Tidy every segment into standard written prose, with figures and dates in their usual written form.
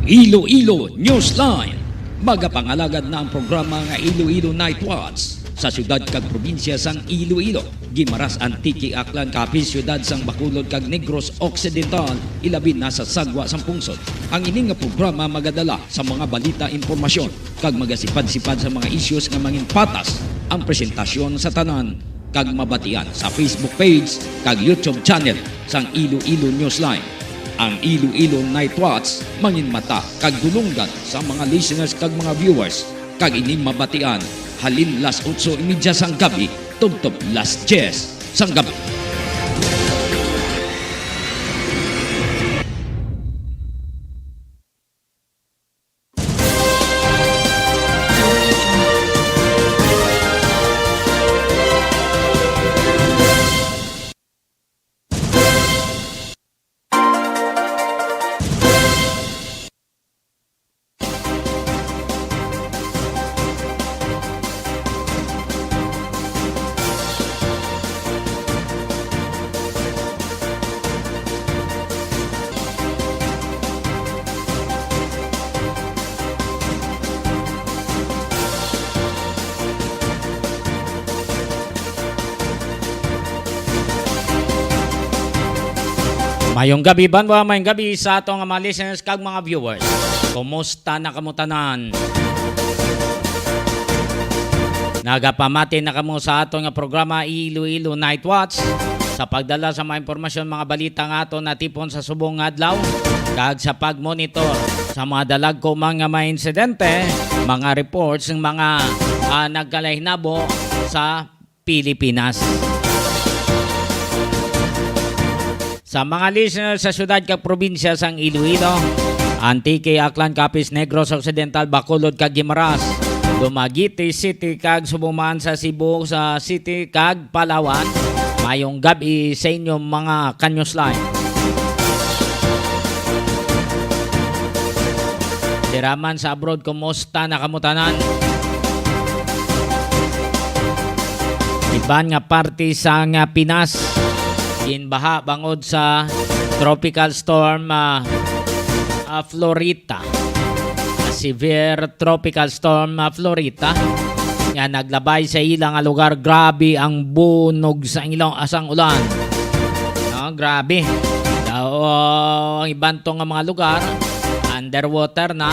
Iloilo Newsline. Magapangalagad na ang programa nga Iloilo Night Watch sa syudad kag probinsya sang Iloilo. Gimaras Antique Aklan kapis syudad sang Bacolod kag Negros Occidental ilabi na sa sagwa sang pungsod. Ang ining nga programa magadala sa mga balita, impormasyon kag magasipad-sipad sa mga issues nga mangin patas ang presentasyon sa tanan kag mabatian sa Facebook page kag YouTube channel sang Iloilo Newsline. Ang Iloilo Night Watch mangin mata kag dulunggan sa mga listeners kag mga viewers kag ining mabatian halin las 8:30 sang gabi tubtob las 10 sang gabi. Mayong gabi banwa, mayong gabi sa atong mga listeners kag mga viewers. Kumusta na kamo tanan? Nagapamati na kamo sa atong programa Iloilo Night Watch sa pagdala sa mga impormasyon, mga balita nga ato natipon sa subong adlaw kag sa pagmonitor sa mga dalag ko mga insidente, mga reports ng mga nagkalahinabo sa Pilipinas. Sa mga listeners sa syudad kag probinsya sang Iloilo, Antique, Aklan, Capiz, Negros Occidental, Bacolod kag Guimaras, Dumaguete City kag Subuman sa Cebu sa City kag Palawan, mayong gabi sa inyong mga ka-newsline. Diraman sa abroad, kumusta na kamutanan? Iban nga party sa nga Pinas ginbaha bangod sa tropical storm Florita. Severe tropical storm Florita nga naglabay sa ilang lugar. Grabe ang bunog sa ilang asang ulan. No, grabe. Ang ibang tong mga lugar underwater na.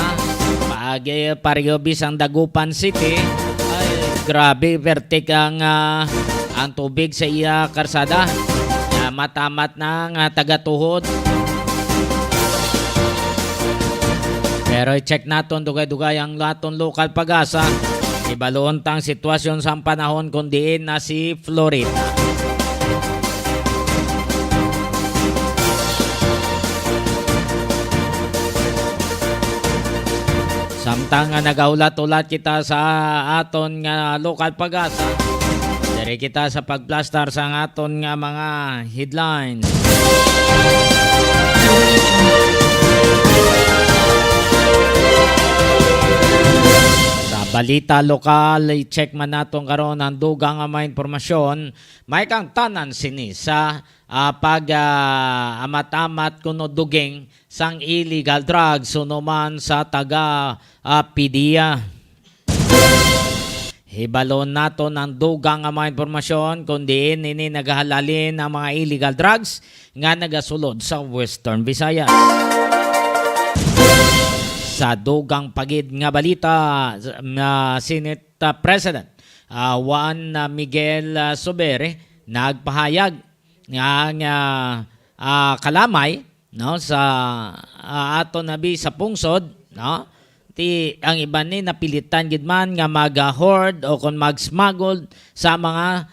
Parehobis ang Dagupan City. Ay, grabe, vertik ang tubig sa iya karsada. Matamat ng tagatuhod. Pero i-check natin dugay-dugay ang laton local pag-asa. Ibaloon tang sitwasyon sa panahon kundiin na si Florida. Samtang nagaulat-ulat kita sa aton nga local pag-asa, dari kita sa pagplastar sa aton nga mga headlines. Sa balita lokal, i-check man naton karon ang dugang nga mga impormasyon. May kang tanan sini sa pag-amat-amat kuno duging sang illegal drugs sunuman sa taga PDEA. Hibalon nato ng dugang nga mga impormasyon kundi ini nagahalalin ang mga illegal drugs nga nagasulod sa Western Visayas. Sa dugang pagid nga balita, Senate President Juan Miguel Sobere nagpahayag nga kalamay no sa ato nabi sa pungsod, no? Ang iba ni napilitan gid man nga mag-hoard o kon mag-smuggle sa mga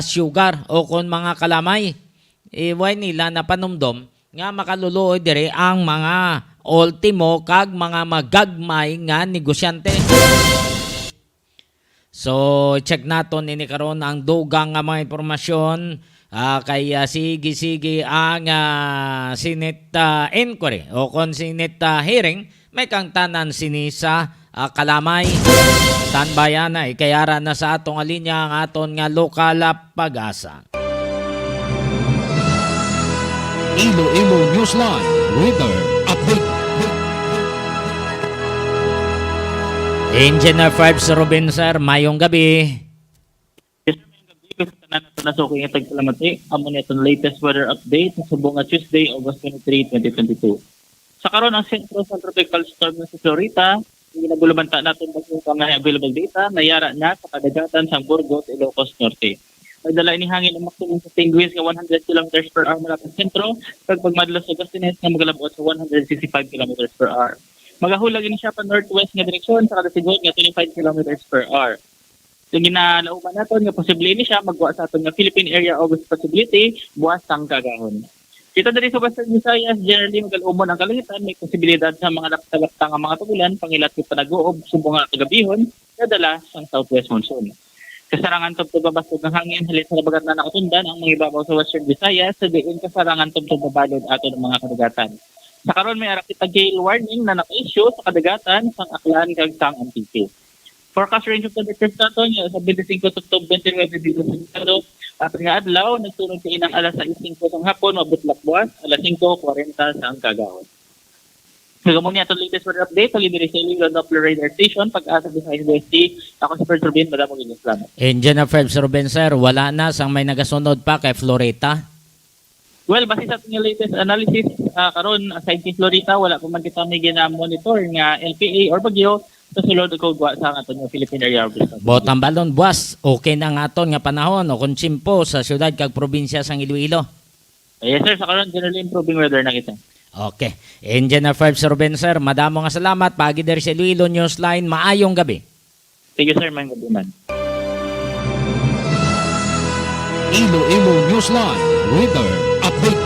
sugar o kon mga kalamay. Iway nila na panumdom nga makaluluoy dire ang mga ultimo kag mga magagmay nga negosyante. So check naton ini karon ang dugang nga mga impormasyon kay sige ang Senate inquiry o kon Senate hearing. May kang tanan sini sa kalamay. Tanbayan na ikayara na sa atong linya ang aton nga lokal pag-asa. Iloilo Newsline Weather Update. Engineer Farbs Robin, sir, mayong gabi. Yes, mayong gabi. Kasi tanan na ito na so kaya tagsalamati. Amo na itong latest weather update sa bunga Tuesday, August 23, 2022. Sa karon ang sentro sa tropical storm na sa Florida, hindi nagulabanta natin bagong mga available data, nayara na sa kadagatan sa Burgos, Ilocos Norte. May dala ini hangin ang maximum sa penguins nga 100 km per hour mula sa sentro, kag pagmadlos sa Gastines nga magalabot sa 165 km per hour. Magahulag ini siya pa northwest nga direksyon sa kada sigod nga 25 km per hour. Yung ginalauman natin nga posible ni siya magwa sa aton nga Philippine Area of Possibility buwas sang kagahon. Kita dari sa Western Visayas, generally magalumon ang kalangitan, may posibilidad sa mga lapta-lapta nga mga tugulan, pangilat ng panag-uob, subong nga kagabihon, nadala sa southwest monsoon. Kasarangan tubtub babasog ng hangin, halit sa labagat na nakatundan ang mga ibabaw sa Western Visayas, sa diin kasarangan tubtub babalod ato ng mga kadagatan. Sa karon may arak kita gale warning na naka-issue sa kadagatan sang Aklan kag sang Antique. Forecast range of temperatures nato sa 25 to 29 degrees Celsius at nga adlaw nagsunod sa inang alas 6:05 ng hapon mabutlak buwas alas 5:40 sa ang kagahon. Ngayon niya itong latest weather update sa Liberty sa Iloilo Doppler radar station pag-asa sa ISDST. Ako si Fred Rubin, madamong inyong salamat. Engineer Farbs Robin, sir, wala na sang may nagasunod pa kay Florida. Well, base sa ating latest analysis, karon aside kay Florida, wala pa man kita may gina-monitor nga LPA or bagyo sa sulod o kogwa sa aton nga Philippine Area of Possibility. Botang balon, buwas, okay na nga aton nga panahon o kung tsimpo sa syudad kag probinsya sang Iloilo. Yes sir, sa karon generally improving weather na kita. Okay. Engineer Farbs Robin, sir, madamo nga salamat. Pagi der sa Iloilonewsline, maayong gabi. Thank you sir, may gabi man. Iloilo Newsline Weather Update.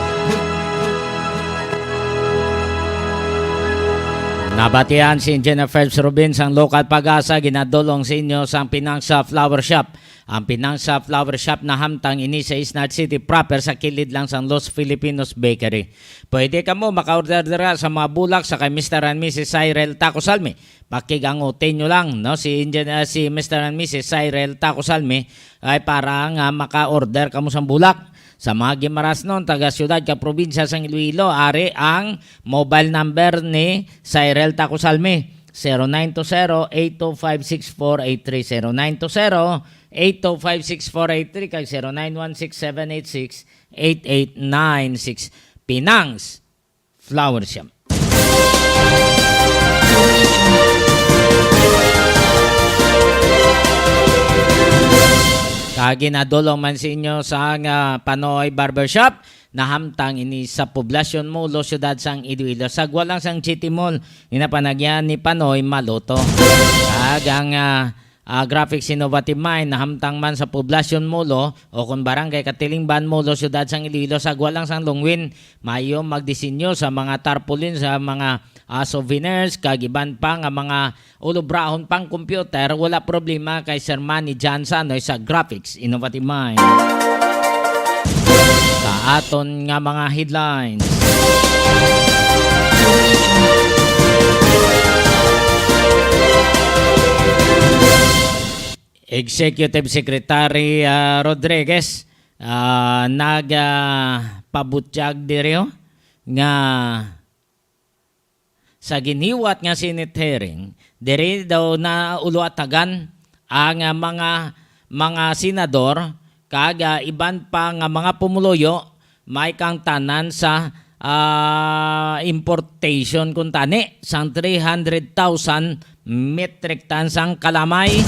Nabatihan si Engineer Farbs Robin sang local pag-asa ginadulong sa inyo sang Pinangsa Flower Shop. Ang Pinangsa Flower Shop na hamtang ini sa Isnad City proper sa kilid lang sang Los Filipinos Bakery. Pwede ka mo maka-order dira sa mga bulak sa kay Mr. and Mrs. Cyril Tacosalme. Pakigangutin nyo lang no si Mr. and Mrs. Cyril Tacosalme ay para nga maka-order ka mo sang bulak. Sa mga gimaras nun, taga siyudad ka probinsya sang Iloilo, ari ang mobile number ni Cyril Tacosalme, 0920-825-6483, 0920-825-6483, kag 0916-786-8896, Pinangs Flower Shop. Kaginadulong man sa inyo sa Panoy Barbershop na hamtang ini sa poblasyon mo lo syudad sang Iloilo. Sagwa lang sang City Mall inapanagyan ni Panoy Maloto. Kagang graphics innovative mind na hamtang man sa poblasyon mo lo o kung barangay Katilingban mo lo syudad sang Iloilo. Sagwa lang sang Longwin mayo magdisenyo sa mga tarpaulin sa mga souvenirs, kagiban pa nga mga ulobrahon pang computer, wala problema kay Sir Manny Johnson sa graphics innovative mind. Sa aton nga mga headlines. Executive Secretary Rodriguez nagpabutyag diri nga sa giniwat nga Senate hearing, diri daw na uluatagan ang mga senador kag iban pa nga mga pumuloyo may kang tanan sa importation kun tani sang 300,000 metric tons ang kalamay.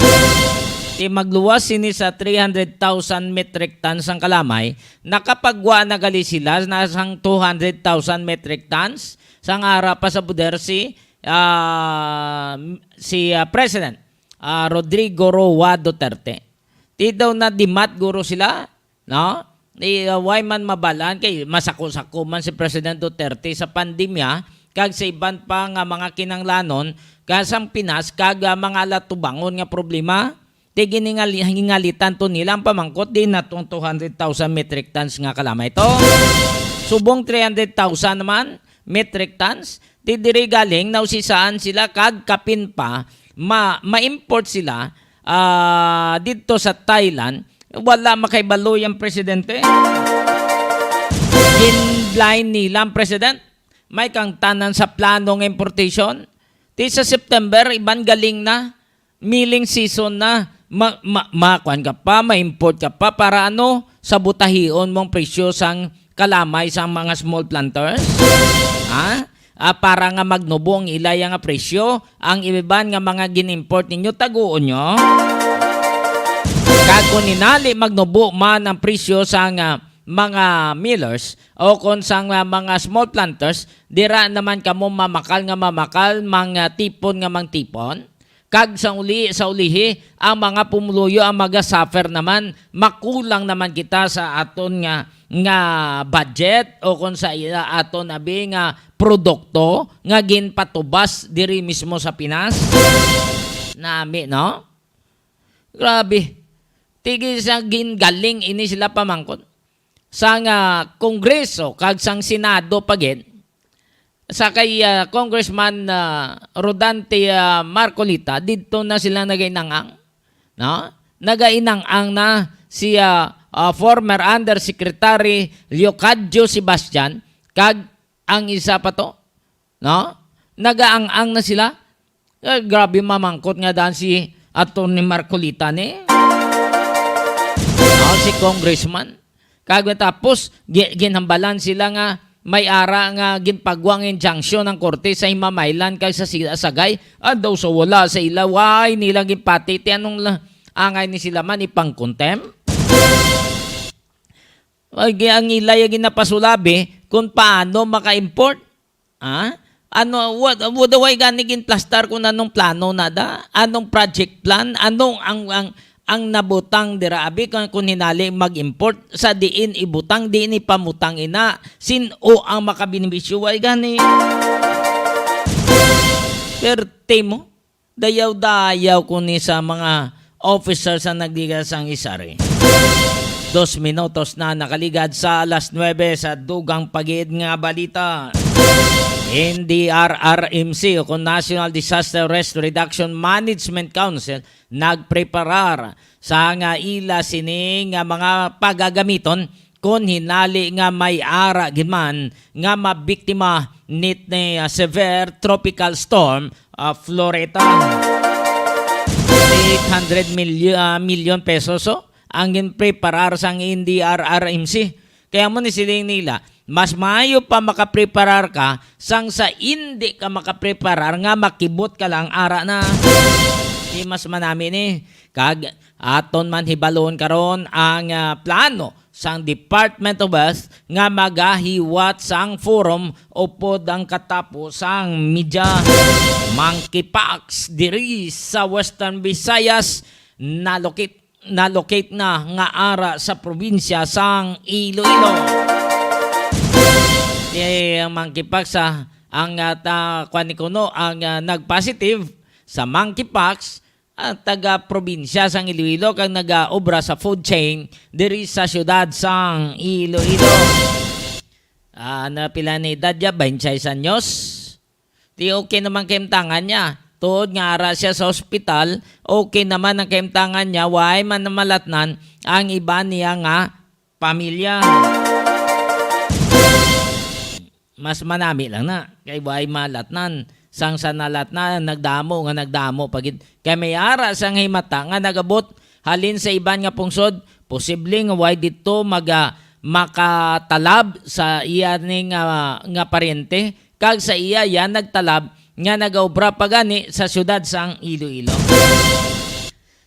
Ti magluwas sini sa 300,000 metric tons ang kalamay, nakapagwa na gali sila na sang 200,000 metric tons sang ara pa sa poder si President Rodrigo Roa Duterte. Ti daw na dimat guro sila, no? Why man mabalan kay masako-sako man si President Duterte sa pandemya kag sa iban pa nga mga kinanglanon kasang Pinas kag mga latubangon nga problema. Ti giningalitan to nila ang pamangkot din na 200,000 metric tons nga kalamay ito. Subong 300,000 naman metric tons, di diri galing nausisaan sila kag kapin pa ma-import sila dito sa Thailand. Wala makaibalo yung presidente. Ginline nila ang president. May kang tanan sa planong importation. Di sa September, iban galing na milling season na. Makuan ka pa, ma-import ka pa para ano, sabutahion mong presyo sang kalamay sa mga small planters? Ha? Para nga magnubo ang ilay nga presyo, ang iban nga mga ginimport ninyo, taguon nyo. Kag kung ninali magnubo man ang presyo sa mga millers o kung sa mga small planters, dira naman kamo mamakal, mga tipon nga mang tipon. Kag sa ulihi, ang mga pumuluyo, ang mga suffer naman, makulang naman kita sa aton nga budget o kung sa aton abi nga produkto nga ginpatubas diri mismo sa Pinas. Nami, no? Grabe. Tigi sa gingaling ini sila pamangkot. Sa Kongreso, kag sang Senado pagin, sa kay Congressman Rodante Marcolita, dito na sila nagainangang. No? Nagainangang na si former Undersecretary Leocadio Sebastian, kag ang isa pa to, no? Nagaang-ang na sila. Grabe mamangkot nga daan si Atty. Marcolita ni. No, si Congressman. Kag tapos ginhambalan sila nga may ara nga ginpagwang injunction ng korte sa himamaylan kay sa sagay. Daw so wala sa ilaway nila ginpati. Anong angay ni sila man ipang-contem? Ang ilay ginapasulabi kung paano maka-import. Ano, what way gani ginplastar kung anong plano nada? Anong project plan? Anong ang nabutang dira abi kung hinali mag-import sa diin ibutang diin ipamutang ina sino ang makabinibisyo way gani perte mo dayaw kuni sa mga officers sa nagdiga sang isari. 2 minutos na nakaligad sa alas 9 sa dugang pagid nga balita. NDRRMC o National Disaster Risk Reduction Management Council nagpreparar sa nga ila sining nga mga pagagamiton kung hinali nga may ara ginman nga mabiktima nit ni severe tropical storm Floreta. 800 million pesos ang ginpreparar sa NDRRMC. Kaya mo ni siling nila, mas maayo pa makapreparar ka sang sa hindi ka makapreparar nga makibot ka lang ara na. Di mas manami ni. Kag aton man hibalon karon ang plano sang Department of Health nga magahiwat sang forum upod ang katapos sang media monkeypox diri sa Western Visayas nalocate na nga ara sa probinsya sang Iloilo. Ang monkeypox ang kuanikuno ang nagpositive sa monkeypox taga-probinsya sang Iloilo kang nag-obra sa food chain diri sa syudad sang Iloilo. Napila ni edad niya, 26 anyos. Di okay naman kayong niya. Tuod nga ara siya sa ospital, okay naman ang kaimtangan niya, way man malatnan ang iba niya nga pamilya. Mas manami lang na, kay way malatnan. Sang sa nalatnan, nagdamo pagid. Kay may ara sang himata nga nagabot, halin sa iban nga pungsod, posible nga way dito makatalab sa iya ni nga paryente, kag sa iya yan nagtalab, nga nag-obra pa gani sa syudad sang Iloilo.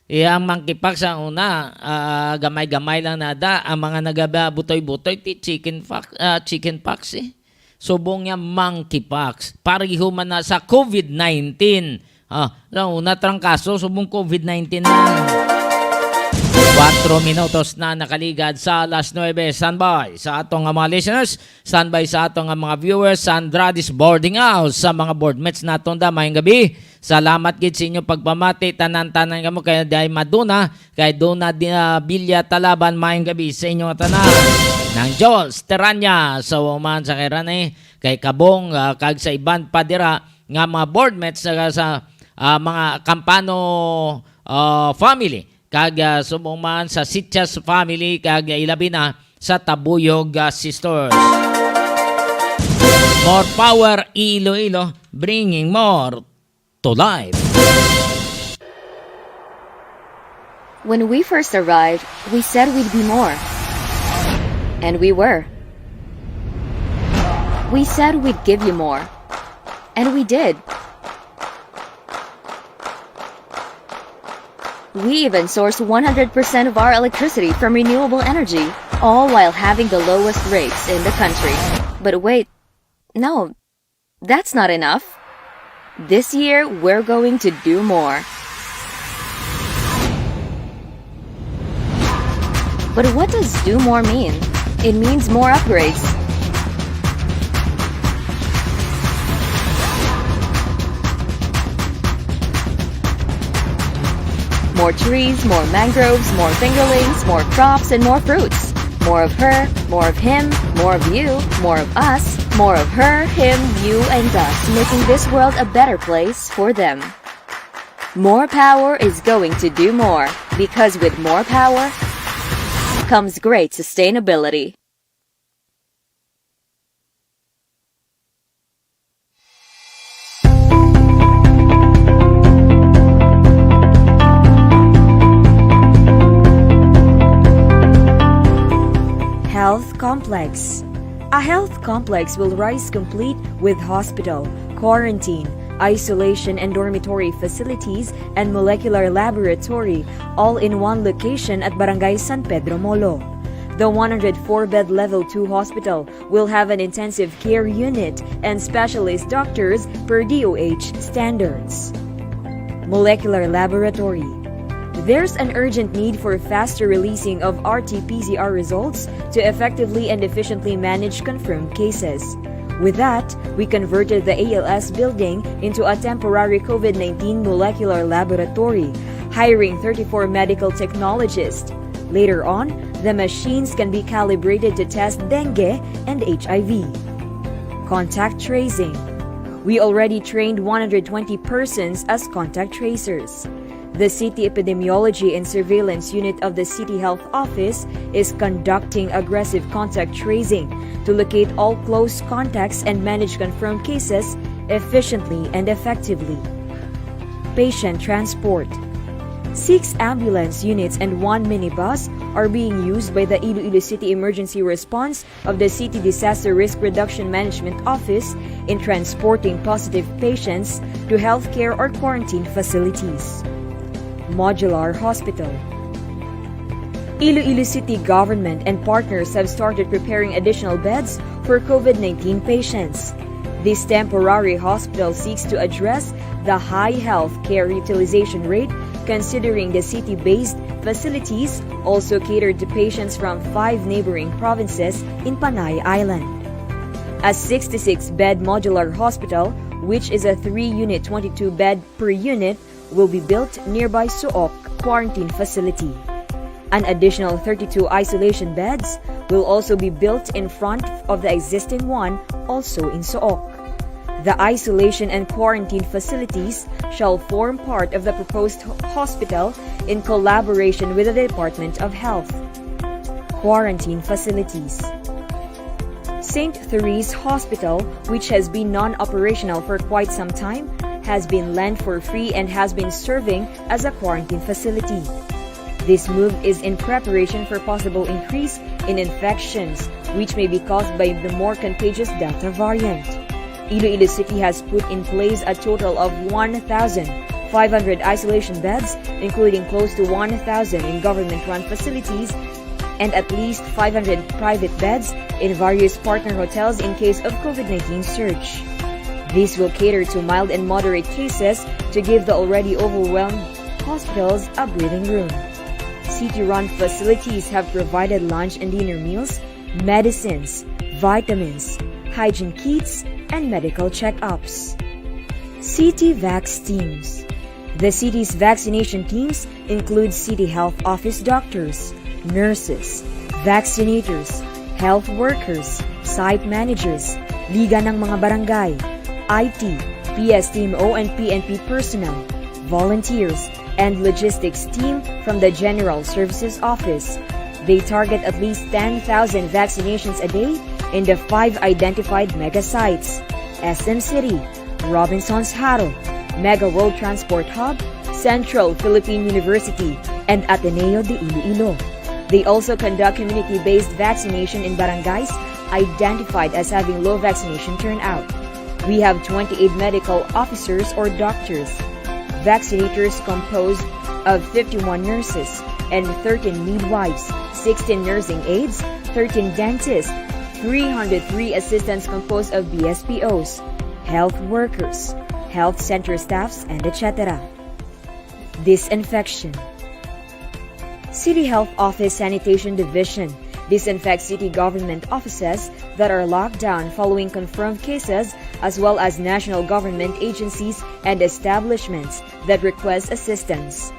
Ang monkeypox ang una, gamay-gamay lang nada ang mga nagabutoy-butoy ti chickenpox eh. Subong nga monkeypox. Pariho man na sa COVID-19. Una trangkaso subong COVID-19 na. 4 minutos na nakaligad sa alas 9. Standby sa atong mga listeners, standby sa atong mga viewers sa Andrade's Boarding House, sa mga boardmates naton da mayong gabi. Salamat gid sa inyo pagpamati tanan-tanan kamo kay day maduna kay duna bilya talaban mayong gabi sa inyo tanan. Nang Joel Teranya sa woman sa Kirane kay Kabong kag sa iban padira nga mga boardmates sa mga Campano family. Kag sumuman sa Sitchas family kag ilabi na sa Tabuyog Sisters. More power Iloilo, bringing more to life. When we first arrived, we said we'd be more. And we were. We said we'd give you more. And we did. We even source 100% of our electricity from renewable energy, all while having the lowest rates in the country. But wait, no, that's not enough. This year, we're going to do more. But what does do more mean? It means more upgrades. More trees, more mangroves, more fingerlings, more crops, and more fruits. More of her, more of him, more of you, more of us, more of her, him, you, and us, making this world a better place for them. More power is going to do more, because with more power comes great sustainability. Health complex. A health complex will rise complete with hospital, quarantine, isolation and dormitory facilities, and molecular laboratory, all in one location at Barangay San Pedro Molo. The 104-bed Level 2 hospital will have an intensive care unit and specialist doctors per DOH standards. Molecular laboratory. There's an urgent need for faster releasing of RT-PCR results to effectively and efficiently manage confirmed cases. With that, we converted the ALS building into a temporary COVID-19 molecular laboratory, hiring 34 medical technologists. Later on, the machines can be calibrated to test dengue and HIV. Contact tracing. We already trained 120 persons as contact tracers. The City Epidemiology and Surveillance Unit of the City Health Office is conducting aggressive contact tracing to locate all close contacts and manage confirmed cases efficiently and effectively. Patient transport. 6 ambulance units and 1 minibus are being used by the Iloilo City Emergency Response of the City Disaster Risk Reduction Management Office in transporting positive patients to healthcare or quarantine facilities. Modular Hospital. Iloilo City government and partners have started preparing additional beds for COVID-19 patients. This temporary hospital seeks to address the high health care utilization rate, considering the city-based facilities also catered to patients from 5 neighboring provinces in Panay Island. A 66-bed modular hospital, which is a 3-unit 22-bed per unit, will be built nearby Suoc quarantine facility. An additional 32 isolation beds will also be built in front of the existing one, also in Suoc. The isolation and quarantine facilities shall form part of the proposed hospital in collaboration with the Department of Health. Quarantine facilities. St. Therese Hospital, which has been non-operational for quite some time, has been lent for free and has been serving as a quarantine facility. This move is in preparation for possible increase in infections, which may be caused by the more contagious Delta variant. Iloilo City has put in place a total of 1,500 isolation beds, including close to 1,000 in government-run facilities and at least 500 private beds in various partner hotels in case of COVID-19 surge. These will cater to mild and moderate cases to give the already overwhelmed hospitals a breathing room. City-run facilities have provided lunch and dinner meals, medicines, vitamins, hygiene kits, and medical checkups. City Vax Teams. The city's vaccination teams include City Health Office doctors, nurses, vaccinators, health workers, site managers, Liga ng mga barangay, IT, PSTMO and PNP personnel, volunteers, and logistics team from the General Services Office. They target at least 10,000 vaccinations a day in the 5 identified mega sites: SM City, Robinson's Haro, Mega World Transport Hub, Central Philippine University, and Ateneo de Iloilo. They also conduct community-based vaccination in barangays identified as having low vaccination turnout. We have 28 medical officers or doctors, vaccinators composed of 51 nurses and 13 midwives, 16 nursing aides, 13 dentists, 303 assistants composed of BSPOs, health workers, health center staffs, and etc. Disinfection. City Health Office Sanitation Division disinfects city government offices that are locked down following confirmed cases, as well as national government agencies and establishments that request assistance.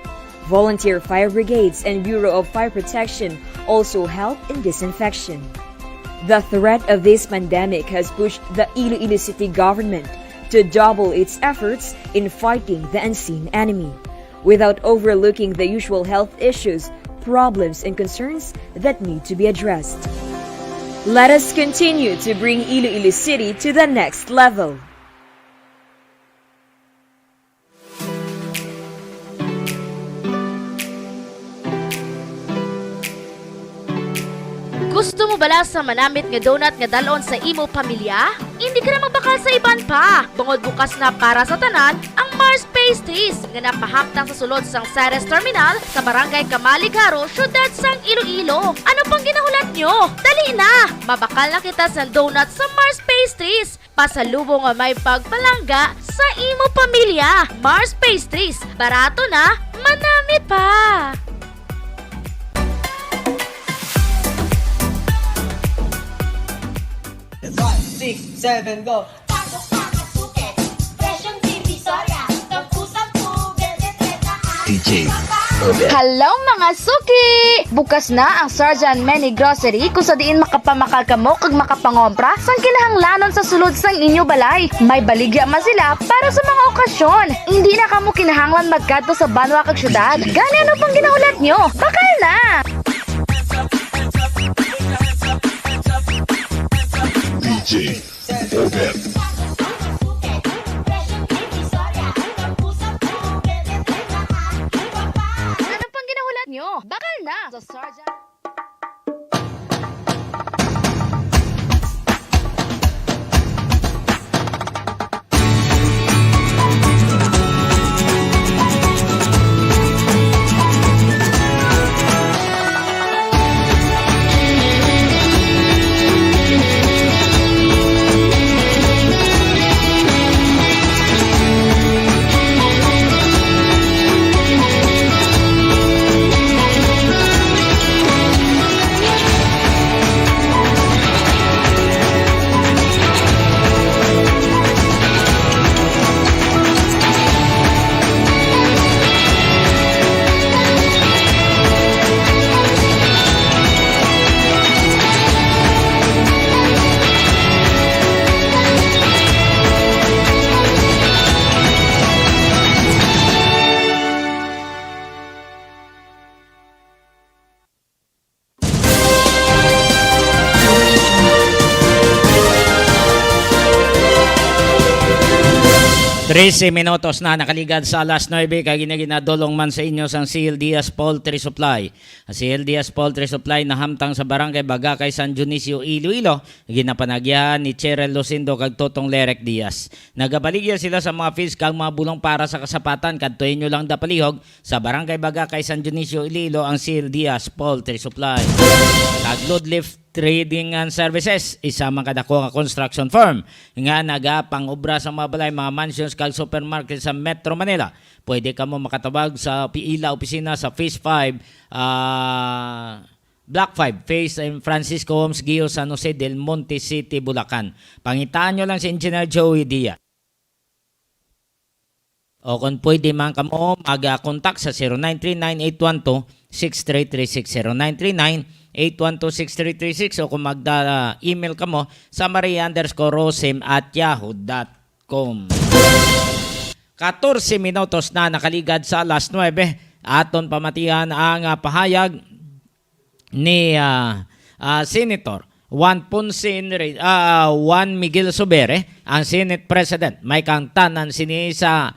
Volunteer fire brigades and Bureau of Fire Protection also help in disinfection. The threat of this pandemic has pushed the Iloilo City government to double its efforts in fighting the unseen enemy, without overlooking the usual health issues, problems, and concerns that need to be addressed. Let us continue to bring Iloilo City to the next level. Gusto mo bala sa manamit nga donut nga dalon sa imo pamilya? Hindi ka na magbakal sa iban pa. Bungod bukas na para sa tanan ang Mars Pastries nga napahamtang sa sulod sang Ceres Terminal sa Barangay Kamaligaro, syudad sang Iloilo. Ano pang ginahulat nyo? Dali na! Mabakal na kita sa donut sa Mars Pastries. Pasalubong nga may pagpalangga sa imo pamilya. Mars Pastries. Barato na, manamit pa! 6, 7, go! DJ Hello mga suki! Bukas na ang Sergeant Many Grocery kung sa diin makapamakal kamo kag makapangompra sang kinahanglanon sa sulod sang inyo balay. May baligya man sila para sa mga okasyon. Hindi na kamo kinahanglan magkadto sa banwa kag syudad. Gani ano pang ginahulat nyo? Bakal na! DJ Over. Ano pang ginahulat nyo? Bakal na! Sa Sergeant... Trece minutos na nakaligad sa alas 9 kay ginaginadolong man sa inyo sang CL Diaz Poultry Supply. Ang CL Diaz Poultry Supply nahamtang sa Barangay Bagakay, San Dionisio, Iloilo. Ginapanagyahan ni Cheryl Lucindo kag Totong Lerek Diaz. Nagabaligya sila sa mga fees kag mga bulong para sa kasapatan. Kadtuin nyo lang dapalihog sa Barangay Bagakay, San Dionisio, Iloilo ang CL Diaz Poultry Supply. Kag load lift trading and services, isa man kadako nga construction firm nga nagapang-obra sa mga balay, mga mansions kag supermarket sa Metro Manila. Pwede ka mo makatawag sa Piila opisina sa Phase 5 Block 5 Phase in Francisco Homes Gio, San Jose del Monte City, Bulacan. Pangitaan nyo lang si Engineer Joey Diaz. O kung pwede man kamo mag-contact sa 0939-812-6336 0939-812-6336 o kung magda-email ka mo sa maria_rosim@yahoo.com. 14 minutos na nakaligad sa alas 9. Aton pamatihan ang pahayag ni Senator Juan Miguel Subere, ang Senate President. May kangtanan sini sa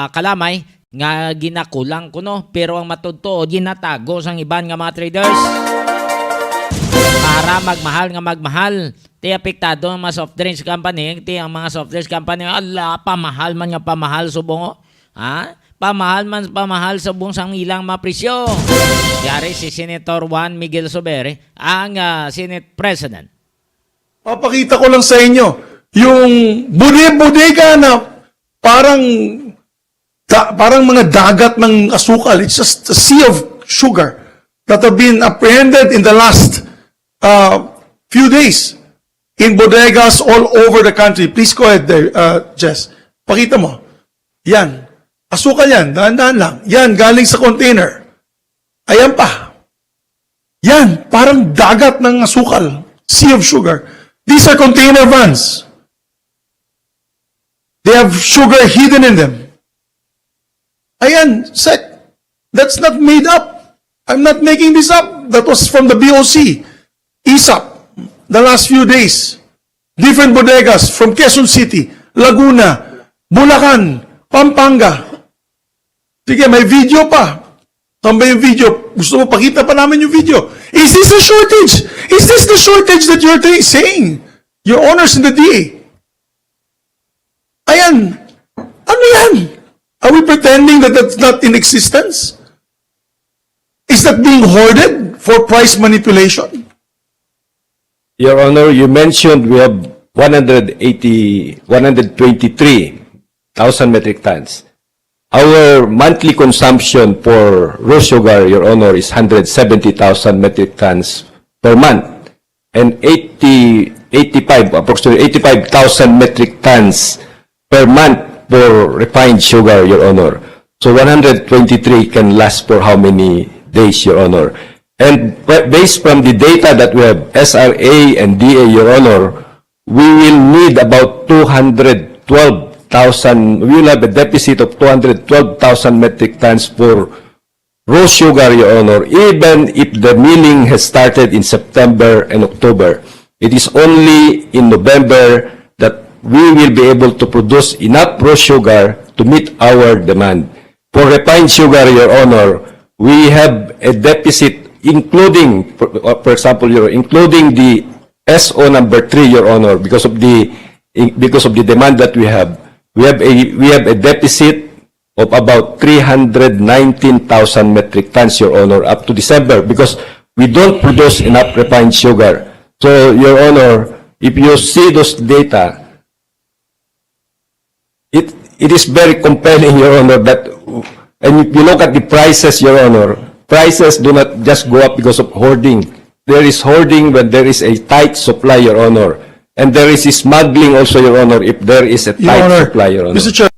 Kalamay nga ginakulang kuno, pero ang matudto ginatago sang iban nga mga traders para magmahal. Ti apektado ang mga soft drinks company, ang mga soft drinks company, ala, pamahal man nga pamahal subong. Ha? Pamahal subong sang ilang mga presyo. Yari si Senator Juan Miguel Sobere, ang Senate President. Papakita ko lang sa inyo, yung bodega na parang mga dagat ng asukal. It's just a sea of sugar that have been apprehended in the last few days in bodegas all over the country. Please go ahead there, Jess. Pakita mo. Yan. Asukal yan. Dahan-dahan lang. Yan, galing sa container. Ayan pa. Yan, parang dagat ng asukal. Sea of sugar. These are container vans. They have sugar hidden in them. Ayan, Sec. That's not made up. I'm not making this up. That was from the BOC. ISAP. The last few days. Different bodegas from Quezon City, Laguna, Bulacan, Pampanga. Sige, may video pa. Saan ba yung video? Gusto mo pakita pa namin yung video. Is this a shortage? Is this the shortage that you're saying? Your honors in the DA. Ayan. Ano yan? Are we pretending that that's not in existence? Is that being hoarded for price manipulation? Your Honor, you mentioned we have 123,000 metric tons. Our monthly consumption for raw sugar, Your Honor, is 170,000 metric tons per month. And approximately 85,000 metric tons per month for refined sugar, Your Honor. So 123 can last for how many days, Your Honor? And based from the data that we have, SRA and DA, Your Honor, we will need about 212,000, we will have a deficit of 212,000 metric tons for raw sugar, Your Honor, even if the milling has started in September and October. It is only in November that we will be able to produce enough raw sugar to meet our demand. For refined sugar, Your Honor, we have a deficit including, for example, including the SO number 3, Your Honor, because of the demand that we have a deficit of about 319,000 metric tons, Your Honor, up to December, because we don't produce enough refined sugar. So, Your Honor, if you see those data, it is very compelling, Your Honor, that, and if you look at the prices, Your Honor, prices do not just go up because of hoarding. There is hoarding when there is a tight supply, Your Honor. And there is smuggling also, Your Honor, if there is a tight supply, Your Honor. Mr. Chair.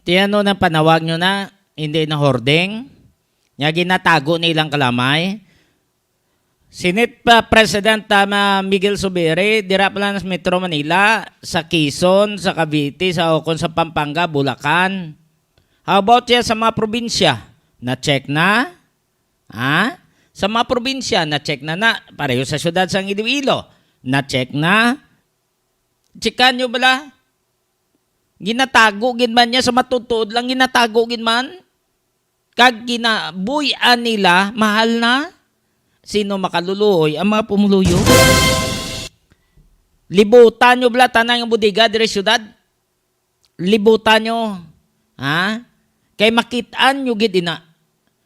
Tiyano na panawag nyo na, hindi na hoarding. Nga ginatago na ilang kalamay. Senate President Miguel Sobere, dira pala sa Metro Manila, sa Quezon, sa Cavite, sa Ocon, sa Pampanga, Bulacan. How about yan sa mga probinsya? Na-check na? Ha? Sa mga probinsya, na-check na. Pareho sa syudad sa Iloilo, na-check na? Checkan nyo bala? Ginatago gin man niya sa matutuod lang, ginatago gin man? Kag ginabuyan nila, mahal na? Sino makaluluoy? Ang mga pumuluyo. Libutan nyo bala, tanang yung budiga, dire syudad. Libutan nyo. Ha? Kay makitaan nyo gid ina.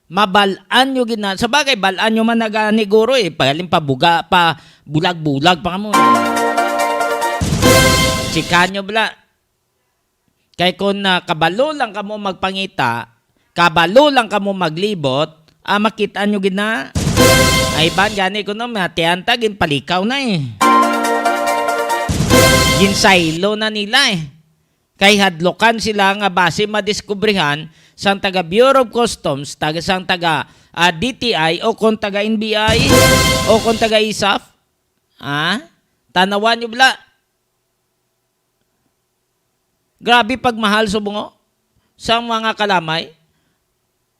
Mabalaan nyo gid na. Sa bagay, balaan nyo man naganiguro eh. Pahalim pa buga, pa bulag-bulag pa kamo. Chikan nyo bala. Kay kung kabalo lang kamo magpangita, kabalo lang kamo maglibot, makitaan nyo gid na. Ay ban gani ko no matianta gin palikaw na eh. Ginsaylo na nila eh. Kay hadlokan sila nga base madiskubrihan sang taga Bureau of Customs, sang taga DTI o kung taga NBI o kung taga ISAF. Tanawan nyo bala. Grabe pagmahal subungo sa mga kalamay.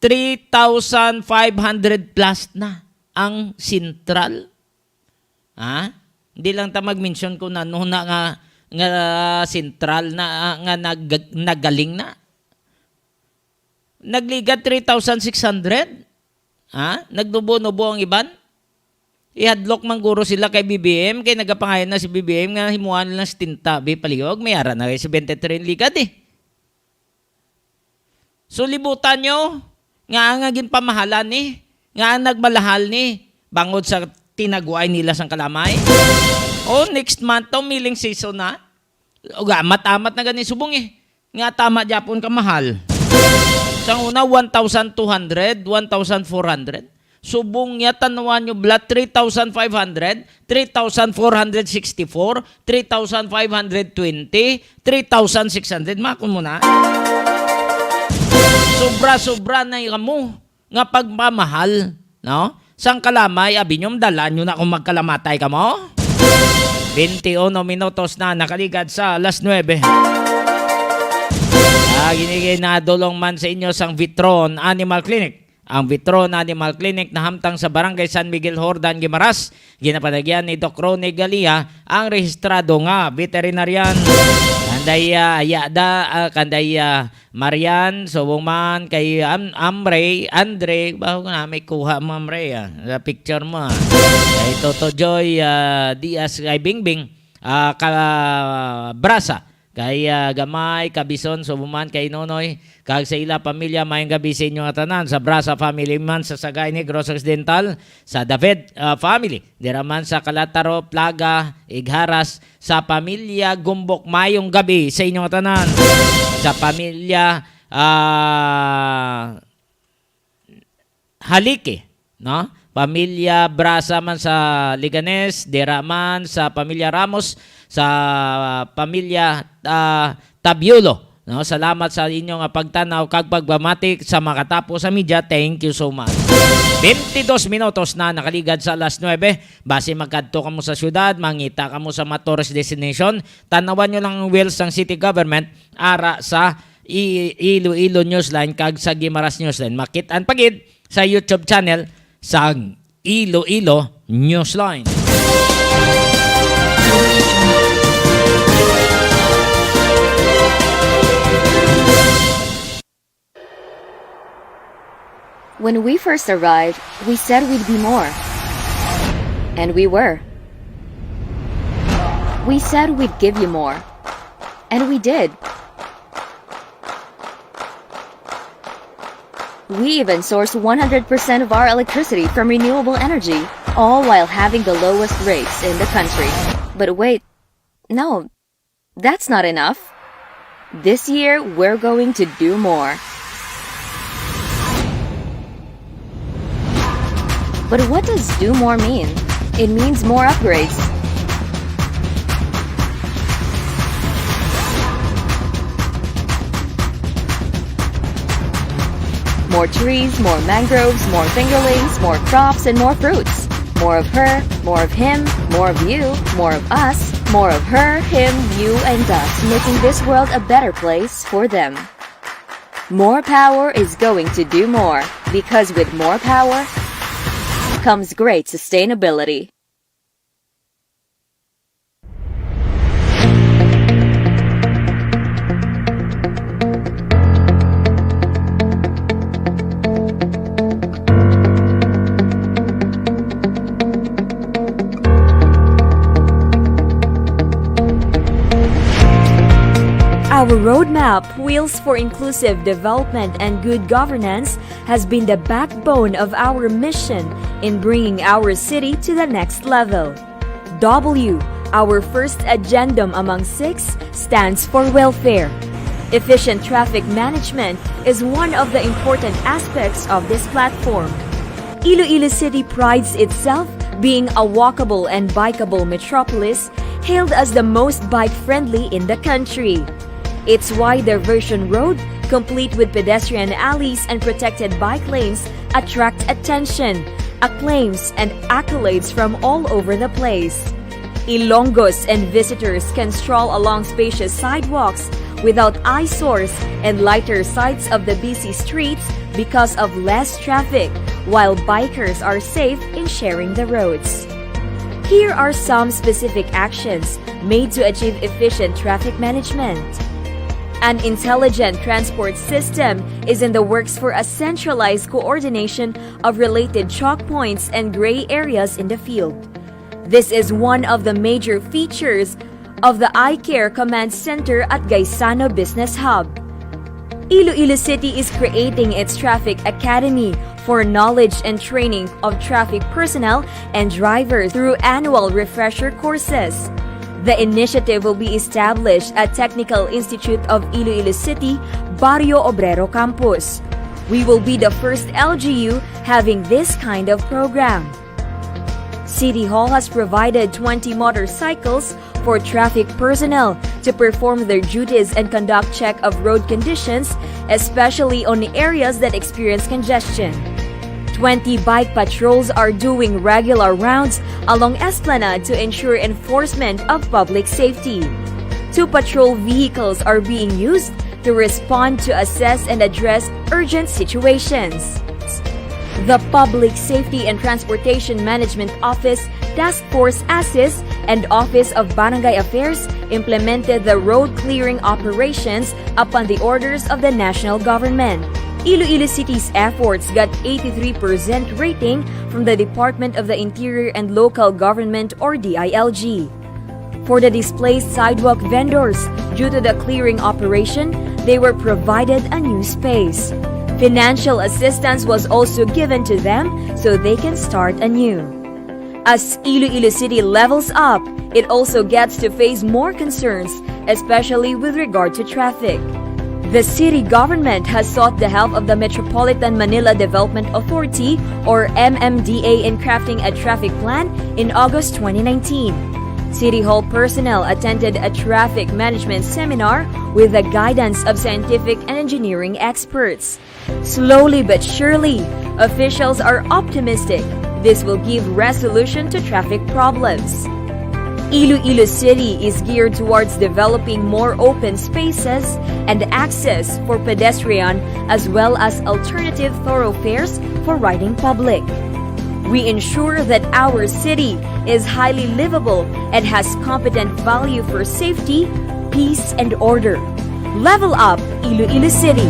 3,500 plus na. ang sentral. Ha? Hindi lang ta mag-mention ko na noon na nga sentral na nga nagaling na. Nagligat 3,600. Ha? Nagdubo-nubo ang iban. Ihadlok man guro sila kay BBM kay nagapangayon na si BBM nga himuan lang stintabi paliwag may ara na kay 73 ligad eh. So libutan nyo nga ngagin pamahalan ni nga nagmalahal ni bangod sa tinaguay nila sang kalamay. Oh, next month to miling season na. Uga matamat na gani subong eh. Nga tama Japon ka mahal. Sang una 1,200, 1,400. Subong niya tanawan nyo blood 3,500, 3,464, 3,520, 3,600. Makon mo na. Sobra-sobra na yung mo nga pagmamahal. No? Sang kalamay, abinyom dala nyo na kung magkalamatay ka mo. 21 minutos na nakaligad sa alas 9. Ginigay na dulong man sa inyo sang Vitron Animal Clinic. Ang Vitron Animal Clinic na hamtang sa Barangay San Miguel, Hordan, Guimaras. Ginapanagyan ni Doc Rone Galia, ang rehistrado nga veterinarian. Kanday Marian, subong man kay Andre, bago na may kuha mo Amre sa picture mo. Kay Toto Joy Diaz, kay Bingbing, Brasa. Kay Gamay, Kabison, Subuman, kay Nonoy, kag sa ila pamilya, mayang gabi sa inyo nga tanan, sa Brasa family man, sa Sagay Negros Occidental, sa David family, diraman sa Kalataro, Plaga, Igharas, sa pamilya Gumbok, mayong gabi sa inyo nga tanan, sa pamilya Halike, no? Pamilya Brasa man sa Liganes, diraman sa pamilya Ramos, sa pamilya Tabiolo. No, salamat sa inyong pagtanaw kag pagbamatik sa makatapos sa media. Thank you so much. 22 minutos na nakaligad sa alas 9. Base magkadto ka mo sa syudad, mangita ka mo sa mga tourist destination, tanawan nyo lang ang wheels ng city government ara sa Iloilo Newsline kag sa Guimaras Newsline. Makitaan pagid sa YouTube channel sa Iloilo Newsline. When we first arrived, we said we'd be more. And we were. We said we'd give you more. And we did. We even source 100% of our electricity from renewable energy, all while having the lowest rates in the country. But wait, no, that's not enough. This year, we're going to do more. But what does do more mean? It means more upgrades. More trees, more mangroves, more fingerlings, more crops, and more fruits. More of her, more of him, more of you, more of us, more of her, him, you, and us, making this world a better place for them. More power is going to do more, because with more power comes great sustainability. Our roadmap, Wheels for Inclusive Development and Good Governance, has been the backbone of our mission in bringing our city to the next level. W, our first addendum among 6, stands for welfare. Efficient traffic management is one of the important aspects of this platform. Iloilo City prides itself being a walkable and bikeable metropolis, hailed as the most bike-friendly in the country. Its wide diversion road, complete with pedestrian alleys and protected bike lanes, attract attention, acclaims, and accolades from all over the place. Ilonggos and visitors can stroll along spacious sidewalks without eyesores and lighter sights of the busy streets because of less traffic, while bikers are safe in sharing the roads. Here are some specific actions made to achieve efficient traffic management. An intelligent transport system is in the works for a centralized coordination of related choke points and gray areas in the field. This is one of the major features of the iCare Command Center at Gaisano Business Hub. Iloilo City is creating its Traffic Academy for knowledge and training of traffic personnel and drivers through annual refresher courses. The initiative will be established at Technical Institute of Iloilo City, Barrio Obrero Campus. We will be the first LGU having this kind of program. City Hall has provided 20 motorcycles for traffic personnel to perform their duties and conduct check of road conditions, especially on areas that experience congestion. 20 bike patrols are doing regular rounds along Esplanade to ensure enforcement of public safety. 2 patrol vehicles are being used to respond to assess and address urgent situations. The Public Safety and Transportation Management Office, Task Force ASIS, and Office of Barangay Affairs implemented the road clearing operations upon the orders of the national government. Iloilo City's efforts got 83% rating from the Department of the Interior and Local Government or DILG. For the displaced sidewalk vendors, due to the clearing operation, they were provided a new space. Financial assistance was also given to them so they can start anew. As Iloilo City levels up, it also gets to face more concerns, especially with regard to traffic. The city government has sought the help of the Metropolitan Manila Development Authority or MMDA in crafting a traffic plan in August 2019. City Hall personnel attended a traffic management seminar with the guidance of scientific and engineering experts. Slowly but surely, officials are optimistic this will give resolution to traffic problems. Iloilo City is geared towards developing more open spaces and access for pedestrian as well as alternative thoroughfares for riding public. We ensure that our city is highly livable and has competent value for safety, peace, and order. Level up Iloilo City.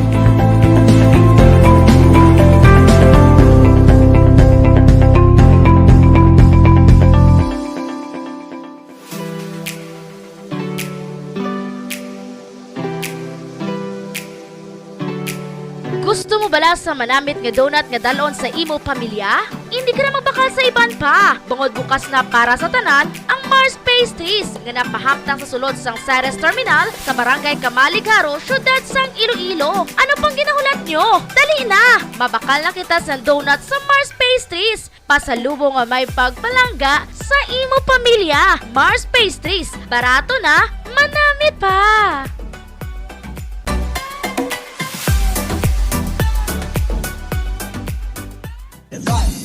Gusto mo bala sa manamit nga donut nga dalon sa imo pamilya? Hindi ka na magbakal sa iban pa. Bungod bukas na para sa tanan ang Mars Pastries nga napahamtang sa sulod sang Ceres Terminal sa Barangay Kamaligaro, syudad sang Iloilo. Ano pang ginahulat nyo? Dali na! Mabakal na kita sa donut sa Mars Pastries. Pasalubong nga may pagpalangga sa imo pamilya. Mars Pastries. Barato na, manamit pa!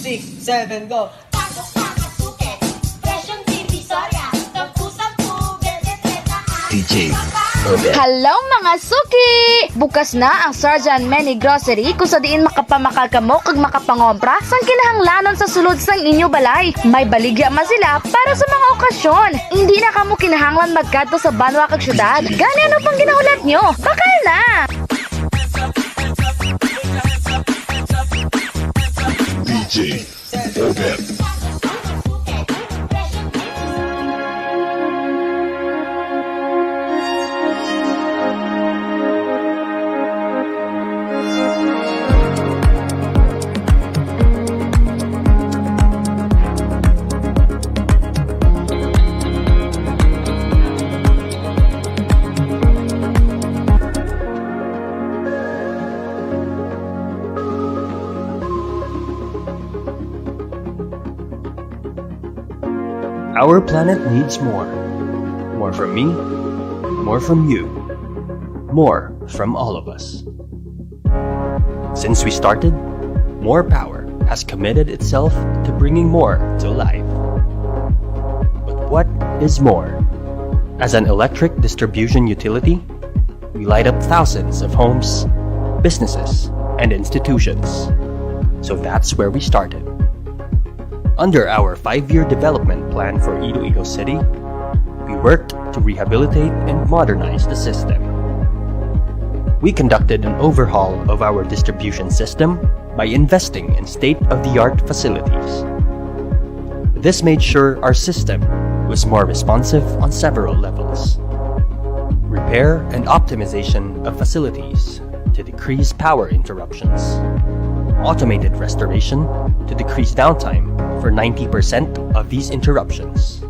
6, 7, go! DJ Obet. Hello mga suki! Bukas na ang Sarjan Many Grocery kung sa diin makapamakal kamo kag makapangompra sang kinahanglanon sa sulod sang inyo balay. May baligya man sila para sa mga okasyon. Hindi na kamo kinahanglan magkadto sa banwa kag syudad. Gani ano pang ginahulat nyo? Bakal na! DJ Obet. Our planet needs more. More from me, more from you, more from all of us. Since we started, More Power has committed itself to bringing more to life. But what is more? As an electric distribution utility, we light up thousands of homes, businesses, and institutions. So that's where we started. Under our 5-year development plan for Iloilo City, we worked to rehabilitate and modernize the system. We conducted an overhaul of our distribution system by investing in state-of-the-art facilities. This made sure our system was more responsive on several levels. Repair and optimization of facilities to decrease power interruptions. Automated restoration to decrease downtime for 90% of these interruptions.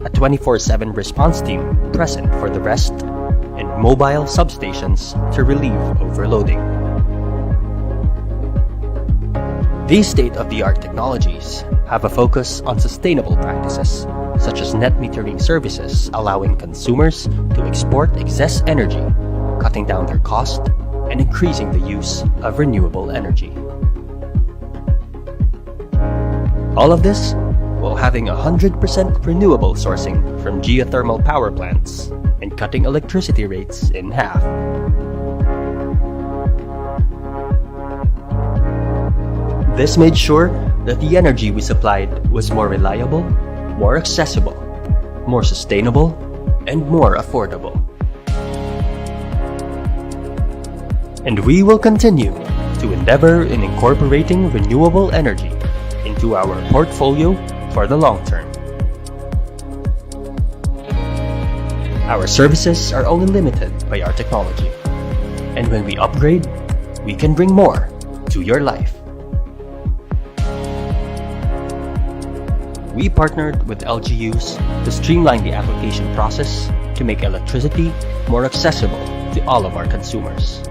A 24/7 response team present for the rest, and mobile substations to relieve overloading. These state-of-the-art technologies have a focus on sustainable practices, such as net metering services allowing consumers to export excess energy, cutting down their cost and increasing the use of renewable energy. All of this while having 100% renewable sourcing from geothermal power plants and cutting electricity rates in half. This made sure that the energy we supplied was more reliable, more accessible, more sustainable, and more affordable. And we will continue to endeavor in incorporating renewable energy into our portfolio for the long term. Our services are only limited by our technology, and when we upgrade, we can bring more to your life. We partnered with LGUs to streamline the application process to make electricity more accessible to all of our consumers.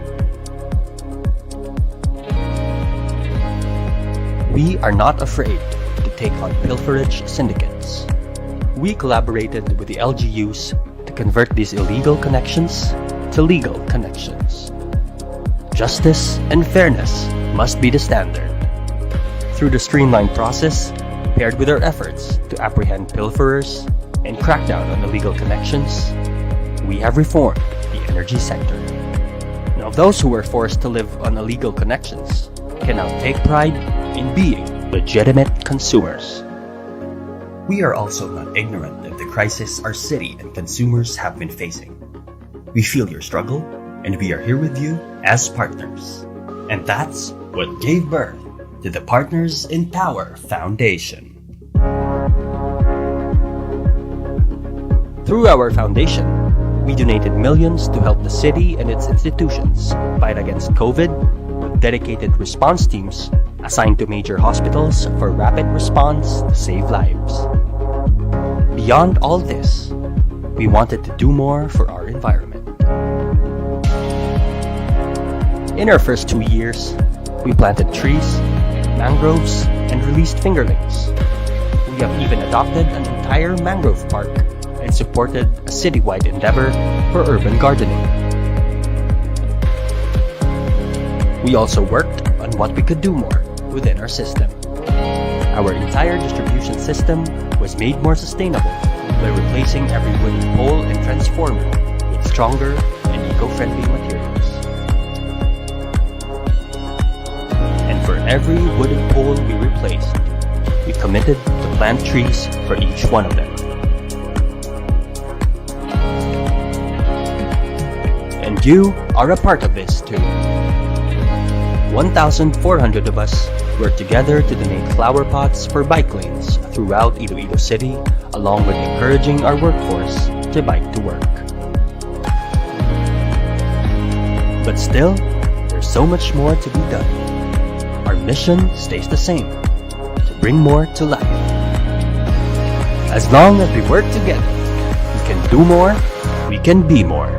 We are not afraid to take on pilferage syndicates. We collaborated with the LGUs to convert these illegal connections to legal connections. Justice and fairness must be the standard. Through the streamlined process, paired with our efforts to apprehend pilferers and crack down on illegal connections, we have reformed the energy sector. Now, those who were forced to live on illegal connections can now take pride in being legitimate consumers. We are also not ignorant of the crisis our city and consumers have been facing. We feel your struggle, and we are here with you as partners. And that's what gave birth to the Partners in Power Foundation. Through our foundation, we donated millions to help the city and its institutions fight against COVID with dedicated response teams assigned to major hospitals for rapid response to save lives. Beyond all this, we wanted to do more for our environment. In our first 2 years, we planted trees, mangroves, and released fingerlings. We have even adopted an entire mangrove park and supported a citywide endeavor for urban gardening. We also worked on what we could do more within our system. Our entire distribution system was made more sustainable by replacing every wooden pole and transformer with stronger and eco-friendly materials. And for every wooden pole we replaced, we committed to plant trees for each one of them. And you are a part of this too. 1,400 of us worked together to donate flower pots for bike lanes throughout Iloilo City, along with encouraging our workforce to bike to work. But still, there's so much more to be done. Our mission stays the same, to bring more to life. As long as we work together, we can do more, we can be more.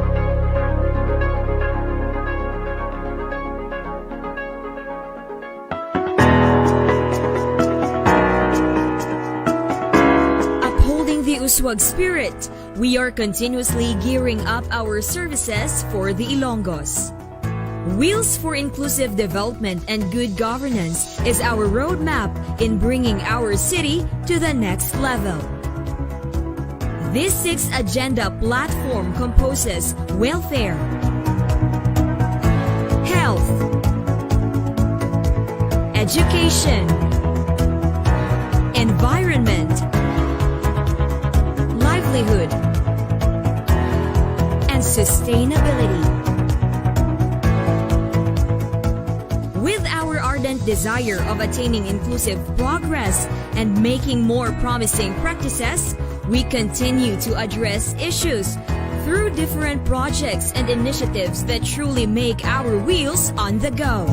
Uswag spirit, we are continuously gearing up our services for the Ilonggos. Wheels for Inclusive Development and Good Governance is our roadmap in bringing our city to the next level. This 6th agenda platform composes welfare, health, education, environment, livelihood, and sustainability. With our ardent desire of attaining inclusive progress and making more promising practices, we continue to address issues through different projects and initiatives that truly make our wheels on the go.